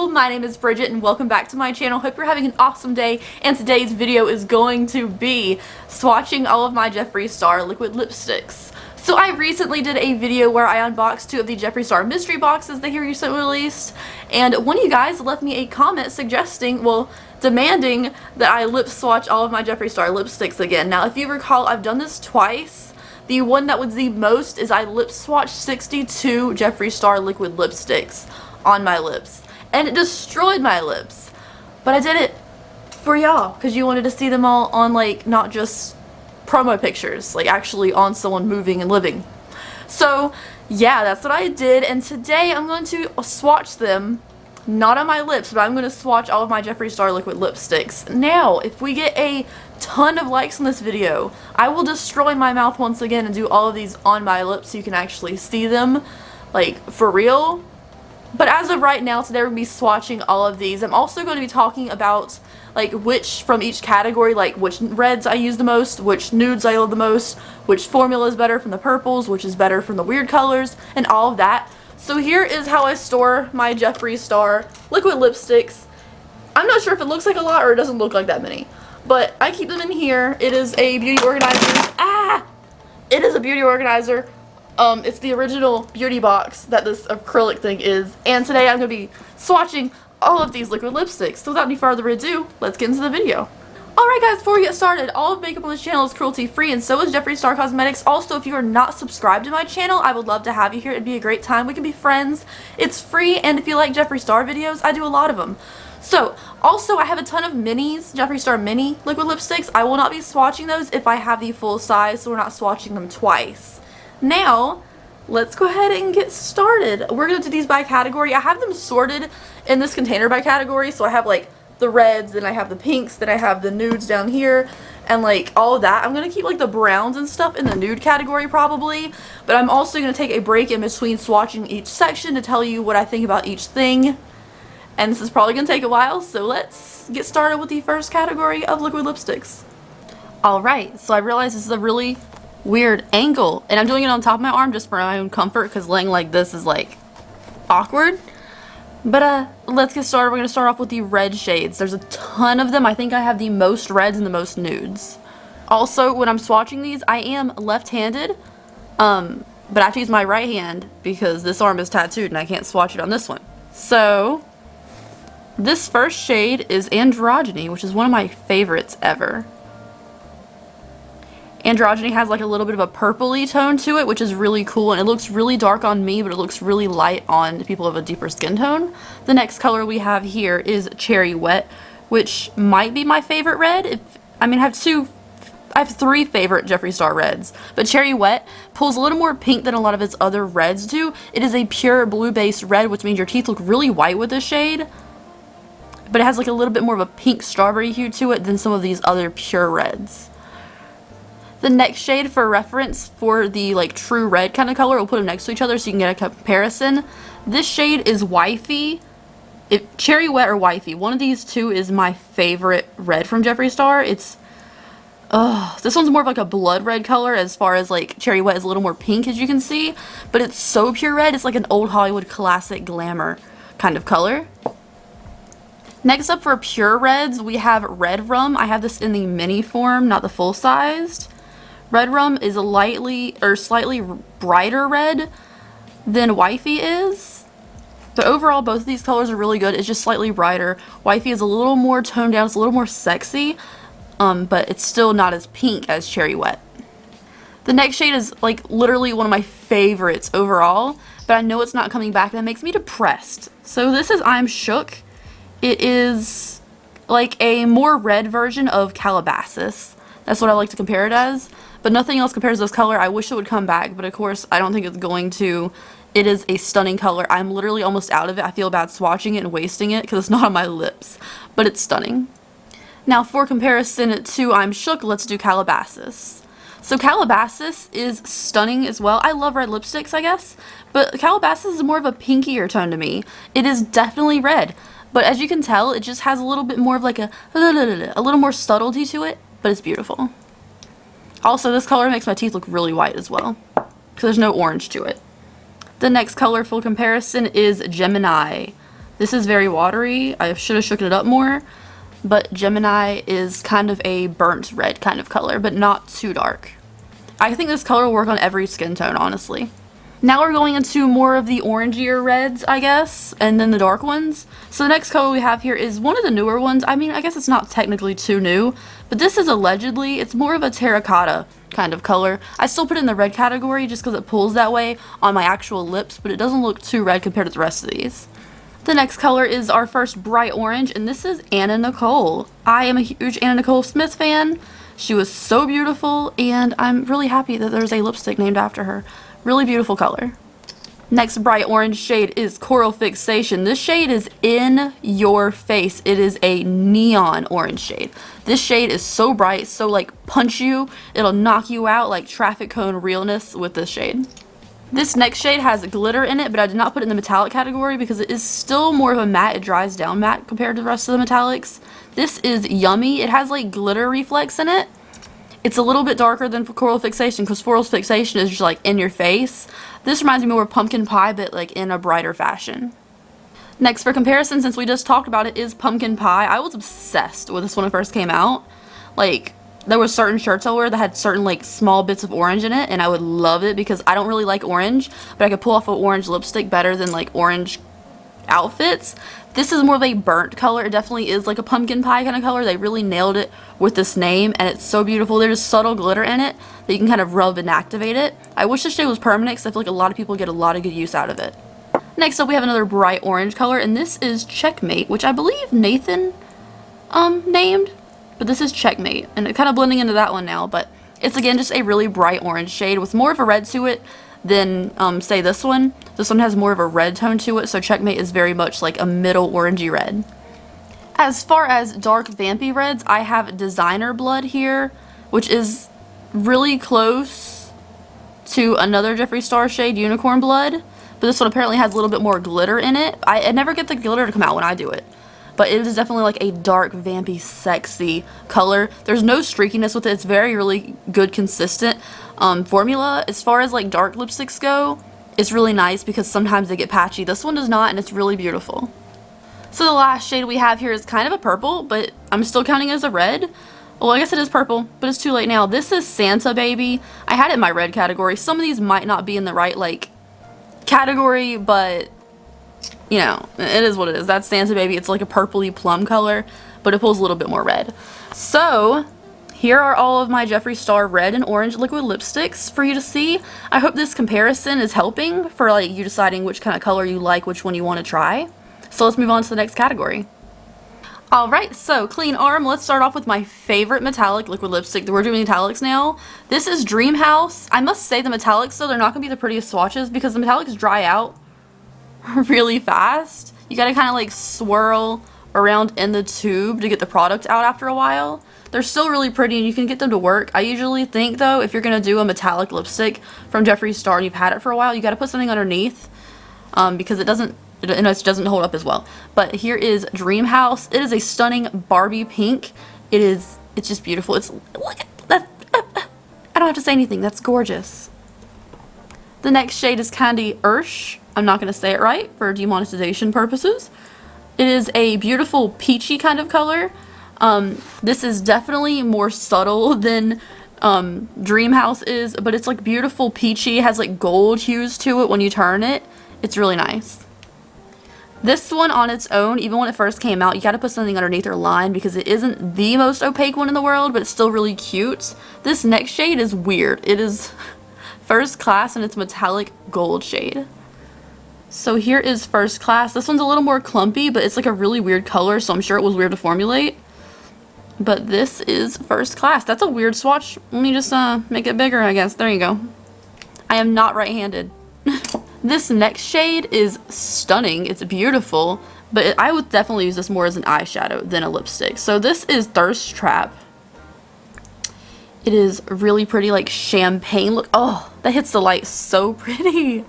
Hello, my name is Bridget and welcome back to my channel. Hope you're having an awesome day, and today's video is going to be swatching all of my Jeffree Star liquid lipsticks. So I recently did a video where I unboxed 2 of the Jeffree Star mystery boxes that he recently released, and one of you guys left me a comment suggesting, well, demanding that I lip swatch all of my Jeffree Star lipsticks again. Now, if you recall, I've done this twice. The one that was the most is I lip swatched 62 Jeffree Star liquid lipsticks on my lips, and it destroyed my lips. But I did it for y'all because you wanted to see them all on, like, not just promo pictures, like actually on someone moving and living. So yeah, that's what I did, and today I'm going to swatch them, not on my lips, but I'm going to swatch all of my Jeffree Star liquid lipsticks. Now, if we get a ton of likes on this video, I will destroy my mouth once again and do all of these on my lips so you can actually see them, like, for real. But as of right now, today we're going to be swatching all of these. I'm also going to be talking about, like, which from each category, like which reds I use the most, which nudes I love the most, which formula is better from the purples, which is better from the weird colors, and all of that. So here is how I store my Jeffree Star liquid lipsticks. I'm not sure if it looks like a lot or it doesn't look like that many, but I keep them in here. It is a beauty organizer. It is a beauty organizer. It's the original beauty box that this acrylic thing is, and today I'm going to be swatching all of these liquid lipsticks. So without any further ado, let's get into the video. Alright guys, before we get started, all of makeup on this channel is cruelty free, and so is Jeffree Star Cosmetics. Also, if you are not subscribed to my channel, I would love to have you here. It'd be a great time. We can be friends. It's free, and if you like Jeffree Star videos, I do a lot of them. So, also, I have a ton of minis, Jeffree Star mini liquid lipsticks. I will not be swatching those if I have the full size, so we're not swatching them twice. Now, let's go ahead and get started. We're going to do these by category. I have them sorted in this container by category, so I have, like, the reds, then I have the pinks, then I have the nudes down here, and, like, all of that. I'm going to keep, like, the browns and stuff in the nude category probably, but I'm also going to take a break in between swatching each section to tell you what I think about each thing. And this is probably going to take a while, so let's get started with the first category of liquid lipsticks. Alright, so I realize this is a really weird angle, and I'm doing it on top of my arm just for my own comfort because laying like this is, like, awkward. But let's get started. We're going to start off with the red shades. There's a ton of them. I think I have the most reds and the most nudes. Also, when I'm swatching these, I am left-handed, but I have to use my right hand because this arm is tattooed and I can't swatch it on this one. So, this first shade is Androgyny, which is one of my favorites ever. Androgyny has, like, a little bit of a purpley tone to it, which is really cool, and it looks really dark on me, but it looks really light on people of a deeper skin tone. The next color we have here is Cherry Wet, which might be my favorite red. I have 3 favorite Jeffree Star reds, but Cherry Wet pulls a little more pink than a lot of its other reds do. It is a pure blue-based red, which means your teeth look really white with this shade, but it has, like, a little bit more of a pink strawberry hue to it than some of these other pure reds. The next shade for reference for the, like, true red kind of color, we'll put them next to each other so you can get a comparison. This shade is Wifey. Cherry Wet or Wifey. One of these two is my favorite red from Jeffree Star. It's, this one's more of like a blood red color, as far as, like, Cherry Wet is a little more pink, as you can see. But it's so pure red, it's like an old Hollywood classic glamour kind of color. Next up for pure reds, we have Red Rum. I have this in the mini form, not the full sized. Red Rum is a slightly brighter red than Wifey is. But overall, both of these colors are really good. It's just slightly brighter. Wifey is a little more toned down. It's a little more sexy, but it's still not as pink as Cherry Wet. The next shade is, like, literally one of my favorites overall, but I know it's not coming back, and that makes me depressed. So this is I'm Shook. It is, like, a more red version of Calabasas. That's what I like to compare it as. But nothing else compares to this color. I wish it would come back, but of course I don't think it's going to. It is a stunning color. I'm literally almost out of it. I feel bad swatching it and wasting it because it's not on my lips, but it's stunning. Now for comparison to I'm Shook, let's do Calabasas. So Calabasas is stunning as well. I love red lipsticks, I guess, but Calabasas is more of a pinkier tone to me. It is definitely red, but as you can tell, it just has a little bit more of like a little more subtlety to it, but it's beautiful. Also, this color makes my teeth look really white as well, because there's no orange to it. The next colorful comparison is Gemini. This is very watery. I should have shook it up more. But Gemini is kind of a burnt red kind of color, but not too dark. I think this color will work on every skin tone, honestly. Now we're going into more of the orangier reds, I guess, and then the dark ones. So the next color we have here is one of the newer ones. I mean, I guess it's not technically too new, but this is allegedly, it's more of a terracotta kind of color. I still put it in the red category just because it pulls that way on my actual lips, but it doesn't look too red compared to the rest of these. The next color is our first bright orange, and this is Anna Nicole. I am a huge Anna Nicole Smith fan. She was so beautiful, and I'm really happy that there's a lipstick named after her. Really beautiful color. Next bright orange shade is Coral Fixation. This shade is in your face. It is a neon orange shade. This shade is so bright, so like punch you. It'll knock you out like traffic cone realness with this shade. This next shade has glitter in it, but I did not put it in the metallic category because it is still more of a matte. It dries down matte compared to the rest of the metallics. This is Yummy. It has like glitter reflex in it. It's a little bit darker than Coral Fixation because Coral Fixation is just like in your face. This reminds me more of Pumpkin Pie, but like in a brighter fashion. Next, for comparison, since we just talked about it, is Pumpkin Pie. I was obsessed with this when it first came out. Like, there were certain shirts I wear that had certain like small bits of orange in it, and I would love it because I don't really like orange, but I could pull off an orange lipstick better than like orange outfits. This is more of a burnt color. It definitely is like a pumpkin pie kind of color. They really nailed it with this name, and it's so beautiful. There's subtle glitter in it that you can kind of rub and activate it. I wish this shade was permanent because I feel like a lot of people get a lot of good use out of it. Next up we have another bright orange color, and this is Checkmate, which I believe Nathan named, but this is Checkmate, and it's kind of blending into that one now, but it's again just a really bright orange shade with more of a red to it than say this one. This one has more of a red tone to it, so Checkmate is very much like a middle orangey red. As far as dark vampy reds, I have Designer Blood here, which is really close to another Jeffree Star shade, Unicorn Blood, but this one apparently has a little bit more glitter in it. I never get the glitter to come out when I do it, but it is definitely like a dark, vampy, sexy color. There's no streakiness with it. It's very, really good, consistent formula. As far as like dark lipsticks go, it's really nice because sometimes they get patchy. This one does not, and it's really beautiful. So the last shade we have here is kind of a purple, but I'm still counting it as a red. Well, I guess it is purple, but it's too late now. This is Santa Baby. I had it in my red category. Some of these might not be in the right like category, but you know, it is what it is. That's Santa Baby. It's like a purpley plum color, but it pulls a little bit more red. So here are all of my Jeffree Star red and orange liquid lipsticks for you to see. I hope this comparison is helping for like you deciding which kind of color you like, which one you want to try. So let's move on to the next category. Alright, so clean arm. Let's start off with my favorite metallic liquid lipstick. We're doing metallics now. This is Dream House. I must say the metallics though, they're not going to be the prettiest swatches because the metallics dry out really fast. You gotta kind of like swirl around in the tube to get the product out after a while. They're still really pretty and you can get them to work. I usually think though, if you're gonna do a metallic lipstick from Jeffree Star and you've had it for a while, you gotta put something underneath because it doesn't hold up as well. But here is Dream House. It is a stunning Barbie pink. It's just beautiful. Look at that. I don't have to say anything. That's gorgeous. The next shade is Candy Ursh. I'm not going to say it right for demonetization purposes. It is a beautiful peachy kind of color. This is definitely more subtle than Dream House is, but it's like beautiful peachy. It has like gold hues to it when you turn it. It's really nice. This one on its own, even when it first came out, you got to put something underneath your line because it isn't the most opaque one in the world, but it's still really cute. This next shade is weird. It is First Class and it's metallic gold shade. So here is First Class. This one's a little more clumpy, but it's like a really weird color, so I'm sure it was weird to formulate. But this is First Class. That's a weird swatch. Let me just make it bigger, I guess. There you go. I am not right-handed. This next shade is stunning. It's beautiful, but I would definitely use this more as an eyeshadow than a lipstick. So this is Thirst Trap. It is really pretty, like champagne look. Oh, that hits the light so pretty.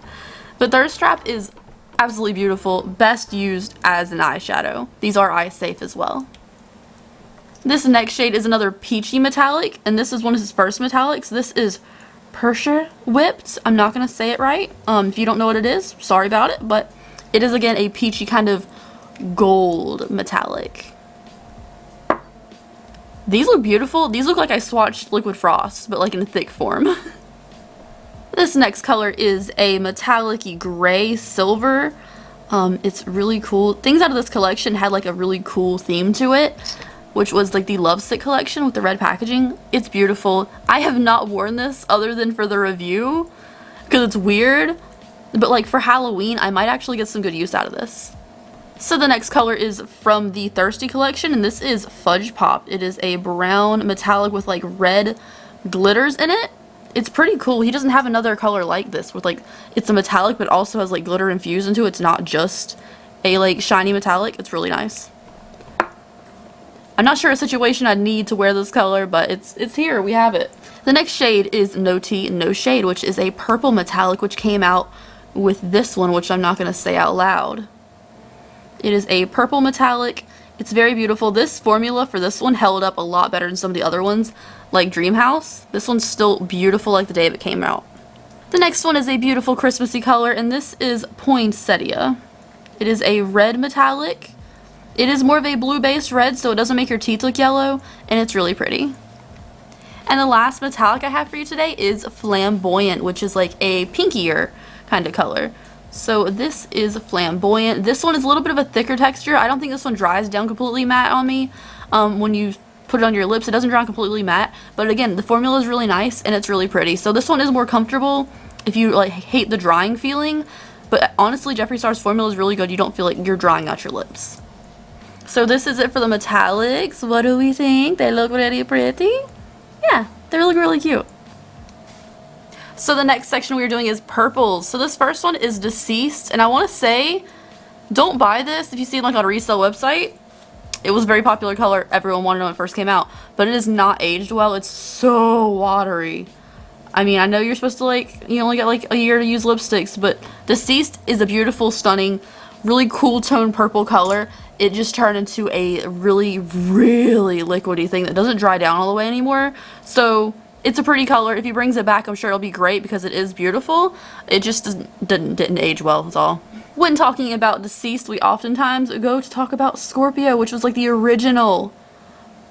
But Thirst Trap is absolutely beautiful. Best used as an eyeshadow. These are eye safe as well. This next shade is another peachy metallic, and this is one of his first metallics. This is Persher Whipped. I'm not going to say it right. If you don't know what it is, sorry about it, but it is again a peachy kind of gold metallic. These look beautiful. These look like I swatched Liquid Frost, but like in a thick form. This next color is a metallic-y gray silver. It's really cool. Things out of this collection had like a really cool theme to it, which was like the Lovesick collection with the red packaging. It's beautiful. I have not worn this other than for the review because it's weird, but like for Halloween, I might actually get some good use out of this. So the next color is from the Thirsty collection, and this is Fudge Pop. It is a brown metallic with like red glitters in it. It's pretty cool. He doesn't have another color like this with like, it's a metallic but also has like glitter infused into it. It's not just a like shiny metallic. It's really nice. I'm not sure a situation I'd need to wear this color, but it's here. We have it. The next shade is No Tea, No Shade, which is a purple metallic, which came out with this one, which I'm not going to say out loud. It is a purple metallic. It's very beautiful. This formula for this one held up a lot better than some of the other ones, like Dream House. This one's still beautiful like the day it came out. The next one is a beautiful Christmassy color, and this is Poinsettia. It is a red metallic. It is more of a blue-based red, so it doesn't make your teeth look yellow, and it's really pretty. And the last metallic I have for you today is Flamboyant, which is like a pinkier kind of color. So this is Flamboyant. This one is a little bit of a thicker texture. I don't think this one dries down completely matte on me. When you put it on your lips, it doesn't dry completely matte. But again, the formula is really nice and it's really pretty. So this one is more comfortable if you like hate the drying feeling. But honestly, Jeffree Star's formula is really good. You don't feel like you're drying out your lips. So this is it for the metallics. What do we think? They look really pretty? Yeah, they look really cute. So the next section we're doing is purples. So this first one is Deceased, and I want to say, don't buy this if you see it like on a resale website. It was a very popular color. Everyone wanted it when it first came out, but it is not aged well. It's so watery. I mean, I know you're supposed to like, you only got like a year to use lipsticks, but Deceased is a beautiful, stunning, really cool tone purple color. It just turned into a really, really liquidy thing that doesn't dry down all the way anymore. So it's a pretty color. If he brings it back, I'm sure it'll be great because it is beautiful. It just didn't age well, that's all. When talking about Deceased, we oftentimes go to talk about Scorpio, which was like the original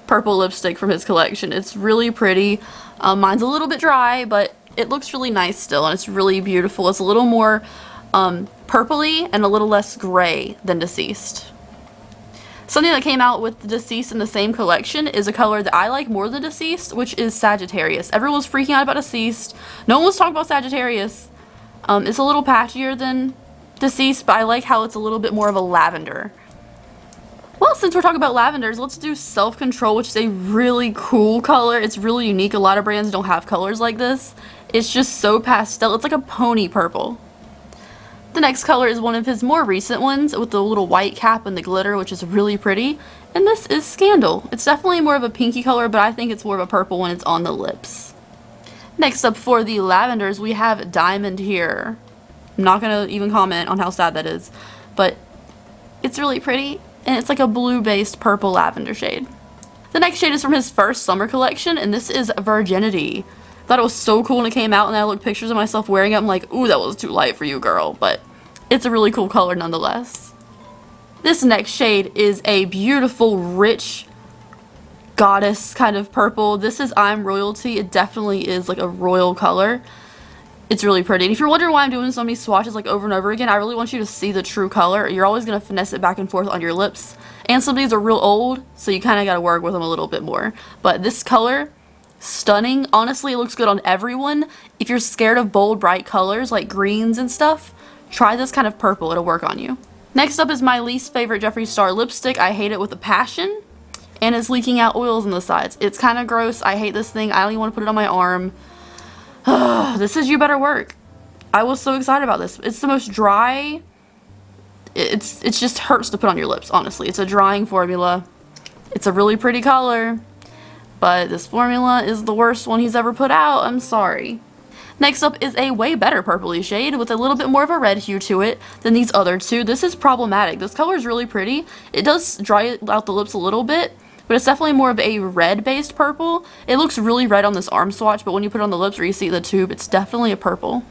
purple lipstick from his collection. It's really pretty. Mine's a little bit dry, but it looks really nice still, and it's really beautiful. It's a little more purpley and a little less gray than Deceased. Something that came out with the Deceased in the same collection is a color that I like more than Deceased, which is Sagittarius. Everyone was freaking out about Deceased. No one was talking about Sagittarius. It's a little patchier than Deceased, but I like how it's a little bit more of a lavender. Well, since we're talking about lavenders, let's do Self Control, which is a really cool color. It's really unique. A lot of brands don't have colors like this. It's just so pastel. It's like a pony purple. The next color is one of his more recent ones with the little white cap and the glitter, which is really pretty. And this is Scandal. It's definitely more of a pinky color, but I think it's more of a purple when it's on the lips. Next up for the lavenders, we have Diamond here. I'm not going to even comment on how sad that is, but it's really pretty. And it's like a blue-based purple lavender shade. The next shade is from his first summer collection, and this is Virginity. I thought it was so cool when it came out, and then I looked pictures of myself wearing it. I'm like, ooh, that was too light for you, girl. But it's a really cool color nonetheless. This next shade is a beautiful, rich, goddess kind of purple. This is I'm Royalty. It definitely is like a royal color. It's really pretty. And if you're wondering why I'm doing so many swatches like over and over again, I really want you to see the true color. You're always going to finesse it back and forth on your lips. And some of these are real old, so you kind of got to work with them a little bit more. But this color, stunning. Honestly, it looks good on everyone. If you're scared of bold, bright colors like greens and stuff, try this kind of purple. It'll work on you. Next up is my least favorite Jeffree Star lipstick. I hate it with a passion. And it's leaking out oils on the sides. It's kind of gross. I hate this thing. I don't even want to put it on my arm. This is You Better Work. I was so excited about this. It's the most dry. It just hurts to put on your lips, honestly. It's a drying formula. It's a really pretty color. But this formula is the worst one he's ever put out. I'm sorry. Next up is a way better purpley shade with a little bit more of a red hue to it than these other two. This is Problematic. This color is really pretty. It does dry out the lips a little bit, but it's definitely more of a red-based purple. It looks really red on this arm swatch, but when you put it on the lips or you see the tube, it's definitely a purple.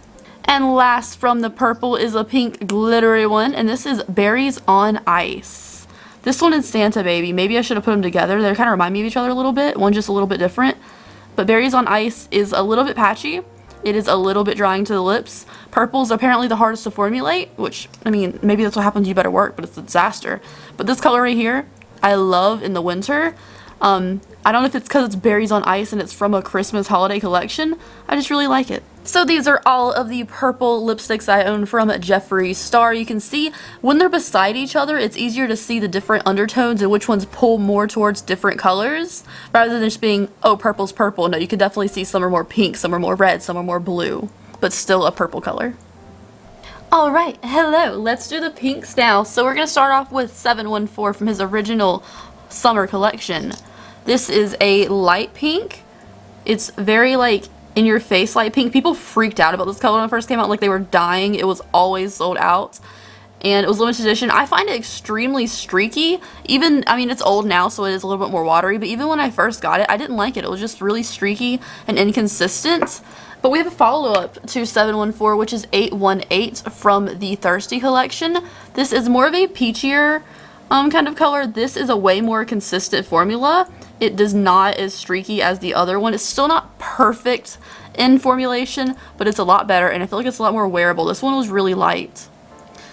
And last from the purple is a pink glittery one, and this is Berries on Ice. This one is Santa Baby. Maybe I should have put them together. They kind of remind me of each other a little bit. One just a little bit different. But Berries on Ice is a little bit patchy. It is a little bit drying to the lips. Purple is apparently the hardest to formulate, which, I mean, maybe that's what happens to you better work, but it's a disaster. But this color right here, I love in the winter. I don't know if it's because it's Berries on Ice and it's from a Christmas holiday collection. I just really like it. So these are all of the purple lipsticks I own from Jeffree Star. You can see when they're beside each other, it's easier to see the different undertones and which ones pull more towards different colors rather than just being, oh, purple's purple. No, you can definitely see some are more pink, some are more red, some are more blue, but still a purple color. Alright, hello, let's do the pinks now. So we're going to start off with 714 from his original summer collection. This is a light pink. It's very like in your face light pink. People freaked out about this color when it first came out, like they were dying. It was always sold out and it was limited edition. I find it extremely streaky. Even, I mean, it's old now, so it is a little bit more watery, but even when I first got it, I didn't like it. It was just really streaky and inconsistent. But we have a follow-up to 714, which is 818 from the Thirsty collection. This is more of a peachier kind of color. This is a way more consistent formula. It does not as streaky as the other one. It's still not perfect in formulation, but it's a lot better, and I feel like it's a lot more wearable. This one was really light.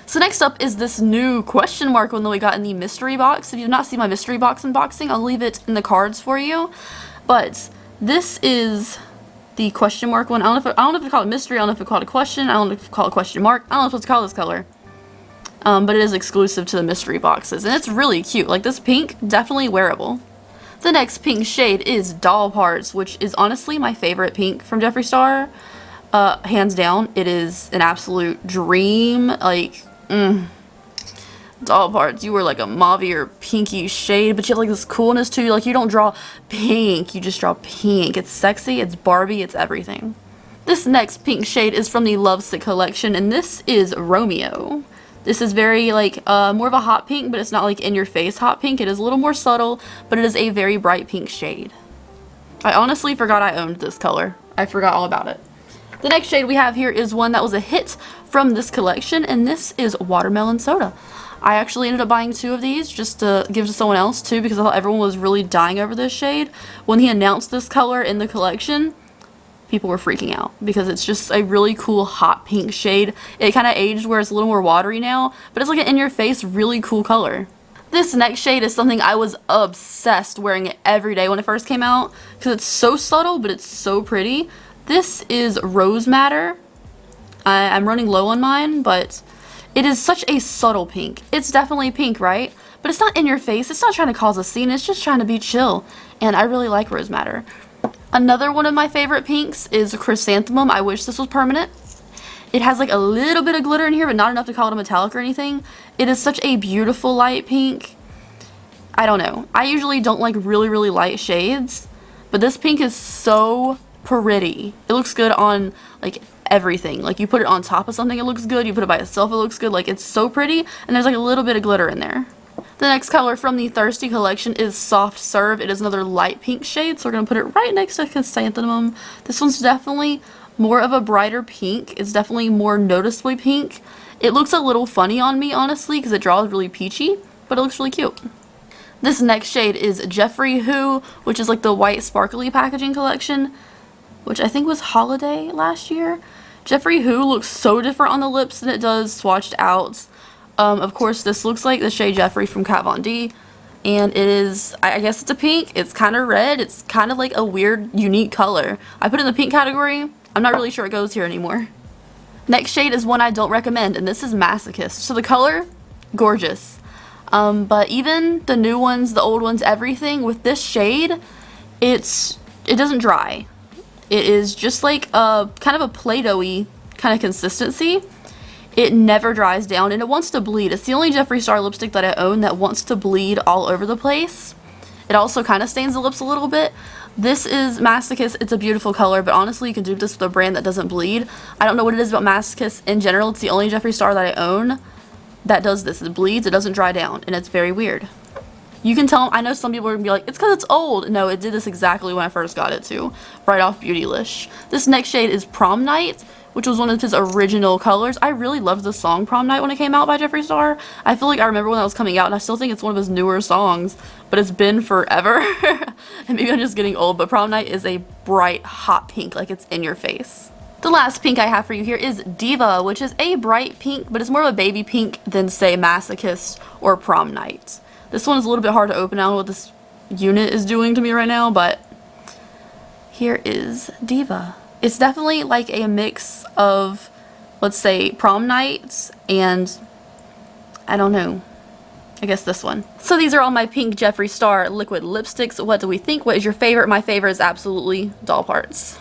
So next up is this new question mark one that we got in the mystery box. If you've not seen my mystery box unboxing, I'll leave it in the cards for you. But this is the question mark one. I don't know if I call it mystery. I don't know if I call it a question. I don't know if I call it a question mark. I don't know what to call this color. But it is exclusive to the mystery boxes, and it's really cute. Like, this pink, definitely wearable. The next pink shade is Doll Parts, which is honestly my favorite pink from Jeffree Star. Hands down, it is an absolute dream. Like, Doll Parts, you were like a mauvey or pinky shade, but you have like this coolness to you. Like, you don't draw pink, you just draw pink. It's sexy, it's Barbie, it's everything. This next pink shade is from the Lovesick collection, and this is Romeo. This is very like more of a hot pink, but it's not like in your face hot pink. It is a little more subtle, but it is a very bright pink shade. I honestly forgot I owned this color. I forgot all about it. The next shade we have here is one that was a hit from this collection, and this is Watermelon Soda. I actually ended up buying 2 of these just to give to someone else too, because I thought everyone was really dying over this shade. When he announced this color in the collection, people were freaking out because it's just a really cool hot pink shade. It kind of aged where it's a little more watery now, but it's like an in-your-face really cool color. This next shade is something I was obsessed wearing it every day when it first came out because it's so subtle, but it's so pretty. This is Rose Madder. I'm running low on mine, but it is such a subtle pink. It's definitely pink, right? But it's not in your face. It's not trying to cause a scene. It's just trying to be chill, and I really like Rose Madder. Another one of my favorite pinks is Chrysanthemum. I wish this was permanent. It has like a little bit of glitter in here, but not enough to call it a metallic or anything. It is such a beautiful light pink. I don't know. I usually don't like really, really light shades, but this pink is so pretty. It looks good on like everything. Like, you put it on top of something, it looks good. You put it by itself, it looks good. Like, it's so pretty, and there's like a little bit of glitter in there. The next color from the Thirsty collection is Soft Serve. It is another light pink shade, so we're going to put it right next to Chrysanthemum. This one's definitely more of a brighter pink. It's definitely more noticeably pink. It looks a little funny on me, honestly, because it draws really peachy, but it looks really cute. This next shade is Jeffree Who, which is like the white sparkly packaging collection, which I think was holiday last year. Jeffree Who looks so different on the lips than it does swatched out. Of course, this looks like the shade Jeffree from Kat Von D, and it is, I guess it's a pink. It's kind of red. It's kind of like a weird, unique color. I put it in the pink category. I'm not really sure it goes here anymore. Next shade is one I don't recommend, and this is Masochist. So the color, gorgeous. But even the new ones, the old ones, everything, with this shade, it doesn't dry. It is just like a kind of a Play-Doh-y kind of consistency. It never dries down, and it wants to bleed. It's the only Jeffree Star lipstick that I own that wants to bleed all over the place. It also kind of stains the lips a little bit. This is Masochist. It's a beautiful color, but honestly, you can do this with a brand that doesn't bleed. I don't know what it is about Masochist in general. It's the only Jeffree Star that I own that does this. It bleeds, it doesn't dry down, and it's very weird. You can tell, I know some people are going to be like, it's because it's old. No, it did this exactly when I first got it too, right off Beautylish. This next shade is Prom Night, which was one of his original colors. I really loved the song Prom Night when it came out by Jeffree Star. I feel like I remember when that was coming out, and I still think it's one of his newer songs, but it's been forever. And maybe I'm just getting old, but Prom Night is a bright, hot pink, like it's in your face. The last pink I have for you here is Diva, which is a bright pink, but it's more of a baby pink than, say, Masochist or Prom Night. This one is a little bit hard to open. I don't know what this unit is doing to me right now, but here is Diva. It's definitely like a mix of, let's say, Prom Night and, I don't know, I guess this one. So these are all my pink Jeffree Star liquid lipsticks. What do we think? What is your favorite? My favorite is absolutely Doll Parts.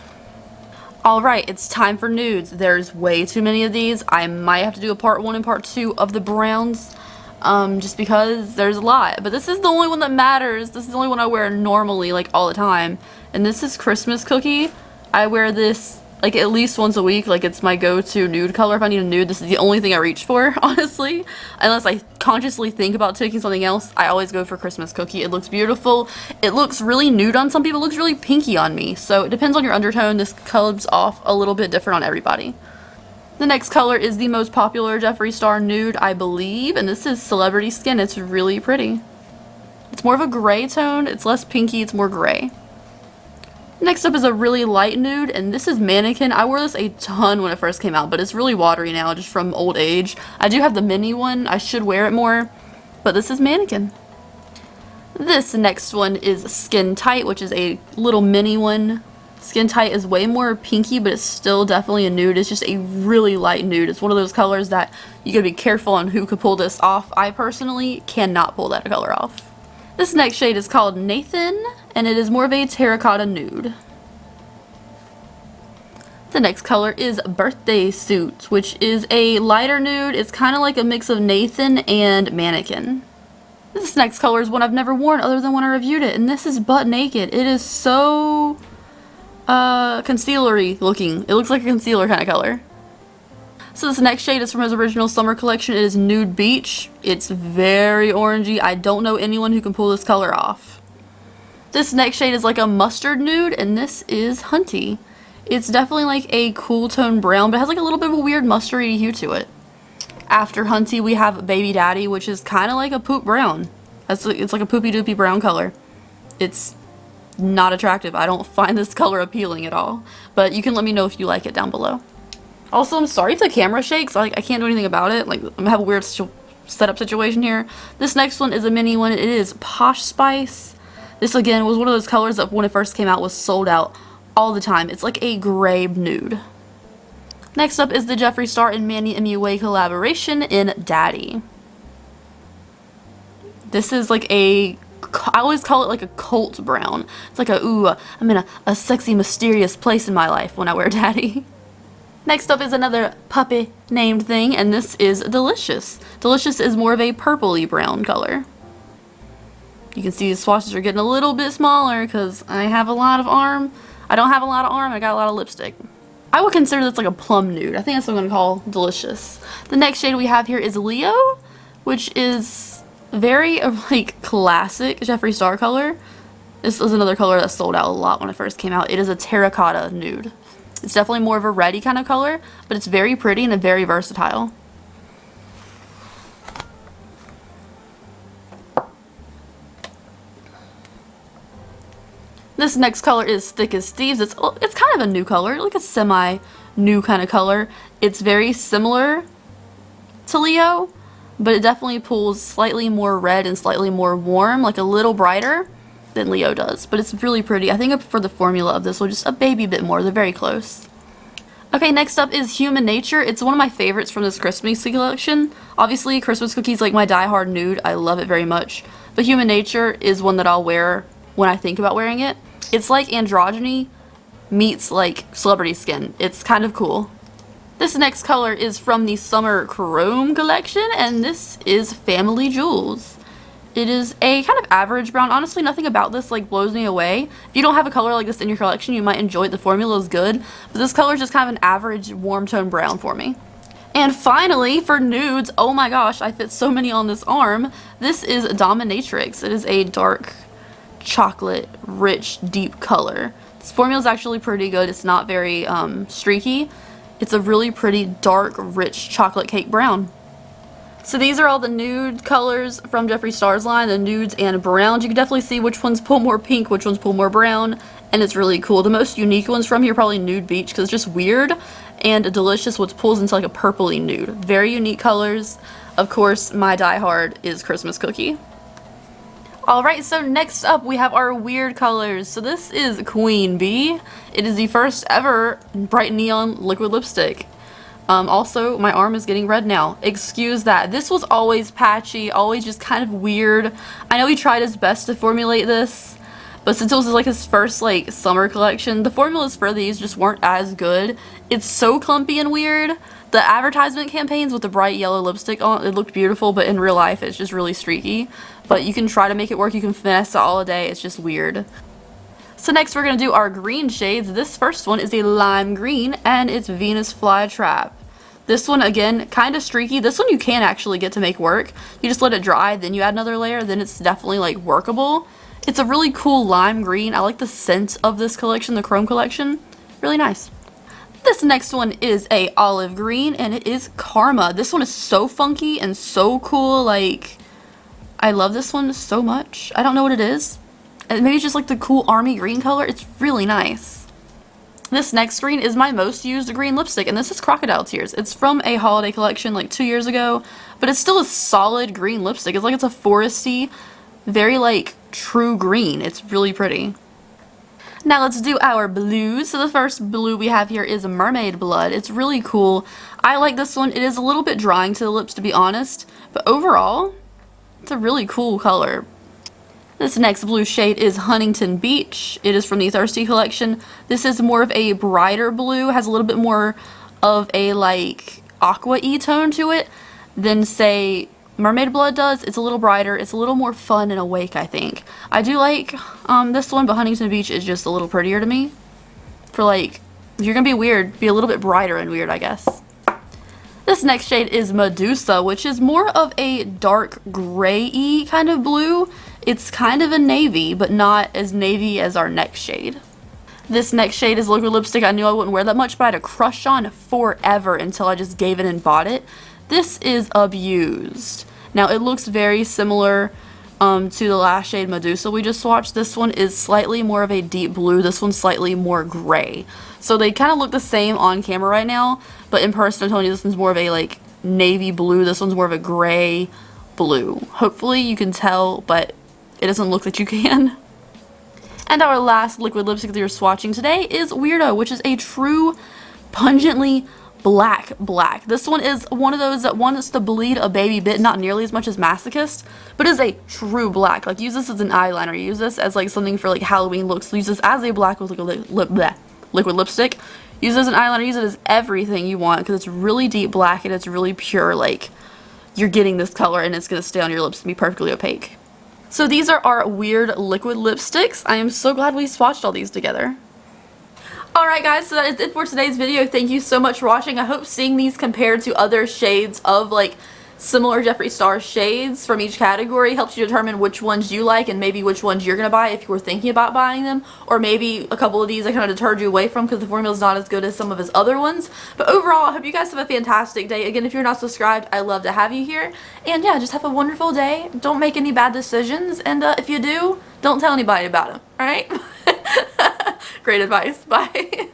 Alright, it's time for nudes. There's way too many of these. I might have to do a part 1 and part 2 of the browns, just because there's a lot. But this is the only one that matters. This is the only one I wear normally, like all the time. And this is Christmas Cookie. I wear this like at least once a week. Like it's my go-to nude color. If I need a nude, this is the only thing I reach for, honestly. Unless I consciously think about taking something else, I always go for Christmas Cookie. It looks beautiful. It looks really nude on some people. It looks really pinky on me. So it depends on your undertone. This comes off a little bit different on everybody. The next color is the most popular Jeffree Star nude, I believe. And this is Celebrity Skin. It's really pretty. It's more of a gray tone. It's less pinky. It's more gray. Next up is a really light nude, and this is Mannequin. I wore this a ton when it first came out, but it's really watery now just from old age. I do have the mini one. I should wear it more, but this is Mannequin. This next one is Skin Tight, which is a little mini one. Skin Tight is way more pinky, but it's still definitely a nude. It's just a really light nude. It's one of those colors that you gotta be careful on who could pull this off. I personally cannot pull that color off. This next shade is called Nathan, and it is more of a terracotta nude. The next color is Birthday Suit, which is a lighter nude. It's kind of like a mix of Nathan and Mannequin. This next color is one I've never worn other than when I reviewed it, and this is Butt Naked. It is so concealery looking. It looks like a concealer kind of color. So this next shade is from his original summer collection. It is Nude Beach. It's very orangey. I don't know anyone who can pull this color off. This next shade is like a mustard nude, and this is Hunty. It's definitely like a cool tone brown, but it has like a little bit of a weird mustardy hue to it. After Hunty, we have Baby Daddy, which is kind of like a poop brown. It's like a poopy doopy brown color. It's not attractive. I don't find this color appealing at all, but you can let me know if you like it down below. Also, I'm sorry if the camera shakes. I can't do anything about it. Like, I have a weird setup situation here. This next one is a mini one. It is Posh Spice. This, again, was one of those colors that when it first came out was sold out all the time. It's like a gray nude. Next up is the Jeffree Star and Manny MUA collaboration in Daddy. This is like I always call it like a cult brown. It's like I'm in a sexy, mysterious place in my life when I wear Daddy. Next up is another puppy named thing, and this is Delicious. Delicious is more of a purpley brown color. You can see the swatches are getting a little bit smaller because I have a lot of arm. I don't have a lot of arm, I got a lot of lipstick. I would consider this like a plum nude. I think that's what I'm going to call Delicious. The next shade we have here is Leo, which is very like classic Jeffree Star color. This is another color that sold out a lot when it first came out. It is a terracotta nude. It's definitely more of a reddy kind of color, but it's very pretty and very versatile. This next color is Thick as Thieves. It's kind of a new color, like a semi-new kind of color. It's very similar to Leo, but it definitely pulls slightly more red and slightly more warm, like a little brighter than Leo does, but it's really pretty. I think I prefer the formula of this one just a baby bit more. They're very close. Okay, next up is Human Nature. It's one of my favorites from this Christmas collection. Obviously, Christmas Cookie is like my die-hard nude. I love it very much. But Human Nature is one that I'll wear when I think about wearing it. It's like androgyny meets like celebrity skin. It's kind of cool. This next color is from the Summer Chrome collection, and this is Family Jewels. It is a kind of average brown. Honestly, nothing about this like blows me away. If you don't have a color like this in your collection, you might enjoy it. The formula is good, but this color is just kind of an average warm tone brown for me. And finally, for nudes, oh my gosh, I fit so many on this arm. This is Dominatrix. It is a dark chocolate, rich, deep color. This formula is actually pretty good. It's not very streaky. It's a really pretty dark, rich chocolate cake brown. So these are all the nude colors from Jeffree Star's line, the nudes and browns. You can definitely see which ones pull more pink, which ones pull more brown, and it's really cool. The most unique ones from here are probably Nude Beach because it's just weird and delicious, which pulls into like a purpley nude. Very unique colors. Of course, my diehard is Christmas Cookie. Alright, so next up we have our weird colors. So this is Queen Bee. It is the first ever bright neon liquid lipstick. Also, my arm is getting red now. Excuse that. This was always patchy, always just kind of weird. I know he tried his best to formulate this, but since it was like his first like summer collection, the formulas for these just weren't as good. It's so clumpy and weird. The advertisement campaigns with the bright yellow lipstick on, it looked beautiful, but in real life it's just really streaky. But you can try to make it work, you can finesse it all day, it's just weird. So next we're going to do our green shades. This first one is a lime green, and it's Venus Flytrap. This one, again, kind of streaky. This one you can actually get to make work. You just let it dry, then you add another layer, then it's definitely like workable. It's a really cool lime green. I like the scent of this collection, the Chrome collection. Really nice. This next one is a olive green, and it is Karma. This one is so funky and so cool. Like, I love this one so much. I don't know what it is. Maybe it's just like the cool army green color. It's really nice. This next green is my most used green lipstick, and this is Crocodile Tears. It's from a holiday collection like 2 years ago, but it's still a solid green lipstick. It's like it's a foresty, very like true green. It's really pretty. Now let's do our blues. So the first blue we have here is Mermaid Blood. It's really cool. I like this one. It is a little bit drying to the lips, to be honest, but overall, it's a really cool color. This next blue shade is Huntington Beach. It is from the Thirsty collection. This is more of a brighter blue, has a little bit more of a like aqua-y tone to it than say Mermaid Blood does. It's a little brighter, it's a little more fun and awake, I think. I do like this one, but Huntington Beach is just a little prettier to me. For like, if you're gonna be weird, be a little bit brighter and weird, I guess. This next shade is Medusa, which is more of a dark gray-y kind of blue. It's kind of a navy, but not as navy as our next shade. This next shade is liquid lipstick. I knew I wouldn't wear that much, but I had a crush on forever until I just gave it and bought it. This is Abused. Now, it looks very similar to the last shade Medusa we just swatched. This one is slightly more of a deep blue. This one's slightly more gray. So they kind of look the same on camera right now, but in person I'm telling you this one's more of a like navy blue. This one's more of a gray blue. Hopefully you can tell, but it doesn't look that you can. And our last liquid lipstick that you're swatching today is Weirdo, which is a true pungently black. This one is one of those that wants to bleed a baby bit, not nearly as much as Masochist, but is a true black. Like, use this as an eyeliner, use this as like something for like Halloween looks, use this as a black with liquid lipstick, use it as an eyeliner, use it as everything you want because it's really deep black and it's really pure. Like, you're getting this color and it's going to stay on your lips and be perfectly opaque. So these are our weird liquid lipsticks. I am so glad we swatched all these together. Alright guys, so that is it for today's video. Thank you so much for watching. I hope seeing these compared to other shades of like similar Jeffree Star shades from each category helps you determine which ones you like and maybe which ones you're going to buy if you were thinking about buying them, or maybe a couple of these I kind of deterred you away from because the formula is not as good as some of his other ones. But overall, I hope you guys have a fantastic day. Again, if you're not subscribed, I love to have you here. And yeah, just have a wonderful day. Don't make any bad decisions, and if you do, don't tell anybody about them. Alright? Great advice. Bye.